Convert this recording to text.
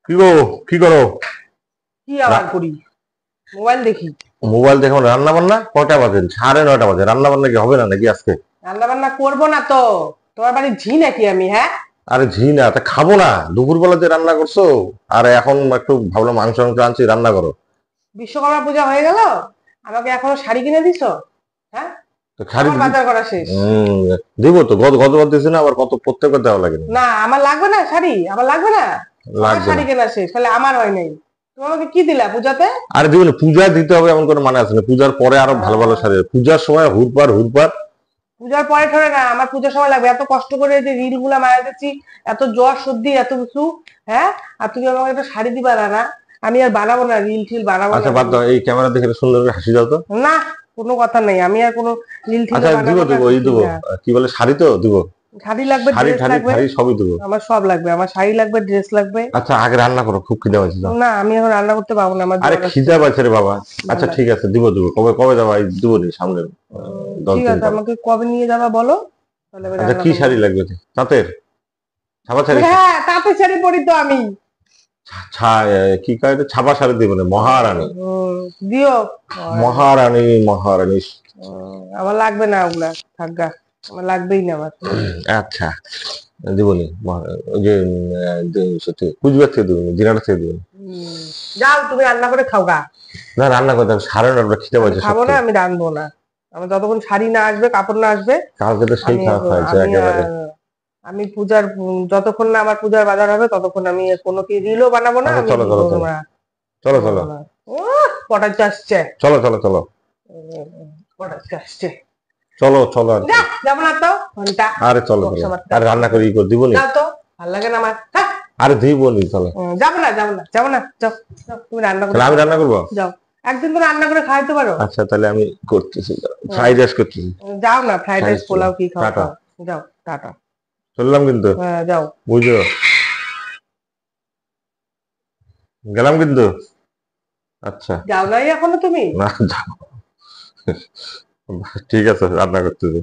কি গো, কি করো? কি আবার করি? মোবাইল দেখি। মোবাইল দেখো? রান্না বান্না কটা বাজে? 9:30 বাজে। রান্না বান্না কি হবে না নাকি আজকে? রান্না বান্না করবো না তো। তোমার বাড়ির ঝি নাকি আমি? হ্যাঁ, আরে ঝি না, তা খাবো না? দুপুরবেলা যে রান্না করছো, আর এখন একটু ভাবলাম মাংস মাংস আনছি, রান্না করো। বিশ্বকর্মা পূজা হয়ে গেল, আমাকে এখনো শাড়ি কিনে দিছো? হ্যাঁ, তো শাড়ি আমার বাজার করা শেষ। দিব তো, গতবার দিয়েছি না, আবার কত প্রত্যেকবার দেওয়া লাগে না? না, আমার লাগবে না শাড়ি, আমার লাগবে না। সবার লাগবে শাড়ি না? কেনা শেষ, তাহলে আমার হয় নাই। তুমি আমাকে কি দিলা পূজাতে? আরে দিব না, পূজা দিতে হবে এমন কোনো মানে আছে না? পূজার পরে আরো ভালো ভালো শাড়ি, পূজার সময় হুরপার হুরপার। পূজার পরে ঠরে না, আমার পূজার সময় লাগবে। এত কষ্ট করে যে রিল গুলা মারাতেছি, এত জ্বর সর্দি এত কিছু। হ্যাঁ, আর তুমি আমাকে একটা শাড়ি দিবা না? না, আমি আর বানাবো না, রিল টিল বানাবো না আচ্ছা বাদ আমি। দাও, এই ক্যামেরা দেখে সুন্দর করে হাসি দাও তো। না, কোনো কথা নেই, আমি আর কোনো রিল টিল আচ্ছা দিব বানাবো না, দিব, এই কিছুই দিব। না। কি বলে, শাড়ি তো দিব। শাড়ি লাগবে, শাড়ি ড্রেস ঠাড়ি লাগবে। ঠাড়ি সবই দিব। আমার সব লাগবে, আমার শাড়ি লাগবে, ড্রেস লাগবে। আচ্ছা আগে রান্না করো, খুব খিদে পাইছে তো। না, আমি এখন রান্না করতে পারবো না, আমার আরে জ্বর আসছে। খিদে পাইছে রে বাবা। ভাল আচ্ছা ঠিক লাগবে। আছে, দিব দিব, কবে কবে যাবো, এই দিব নি সামনে 10 দিন ঠিক আছে, পর। আমাকে কবে নিয়ে যাবা বলো, তাহলে আমি আচ্ছা রান্না কি করবো। শাড়ি লাগবে? তাঁতের? ছাপা শাড়ি? হ্যাঁ, তাঁতের শাড়ি পরি তো আমি। কি কয় এটা? ছাপা শাড়ি দিব না, মহারানী। উম, দিও। মহারানী মহারানী। আমার লাগবে না ওগুলা, থাকগা, আমার লাগবেই না আমার। আচ্ছা দিবনি ওই যে সত্যি কুচবিহার থেকে দিবনি, দিনাটা থেকে দিবনি। উম, যাও তুমি রান্না করে খাও গা। না রান্না করতে হবে, 9:30 খিদে আমি পাইছে খাবো সত্যি। না, আমি রাঁধবো না। আমার যতক্ষণ শাড়ি না আসবে, কাপড় না আসবে, কালকে তো সেই আমি খাওয়া খাইছে আমি একেবারে। আমি পূজার যতক্ষণ না আমার পূজার বাজার হবে, ততক্ষণ আমি কোনো কি রিলও বানাবো না, আচ্ছা আমি চলো চলো চলো, না চলো চলো, করবো না। পটাচ্ছে আসছে। চলো চলো চলো, পটাচ্ছে আসছে। চলো চলো আর কি। যা, যাবো না তো ঘন্টা। আরে চলো চলো, বক্সা মারতে আরে রান্না করে ই করে দিবনি। যাও তো, ভাল লাগে না আমার। হ্যাঁ, আরে দিবনি চলো। যাবো না, যাবো না, যাবো না, যাও। যাও, তুমি রান্না করে তাহলে আমি খাও, রান্না করবো? যাও। একদিন তো রান্না করে খাইতে পারো। আচ্ছা তাহলে আমি করতেছি, হ্যাঁ, ফ্রাইড রাইস করতেছি। যাও না, ফ্রাইড ফ্রাইড রাইস রাইস চলো, পোলাও কি খাও টাটা। খাও। যাও, টাটা। চললাম কিন্তু, হ্যাঁ, যাও। বুঝছো? গেলাম কিন্তু। আচ্ছা। যাও নাই এখনো তুমি? না যাবো। ঠিক আছে, রান্না করতেছি।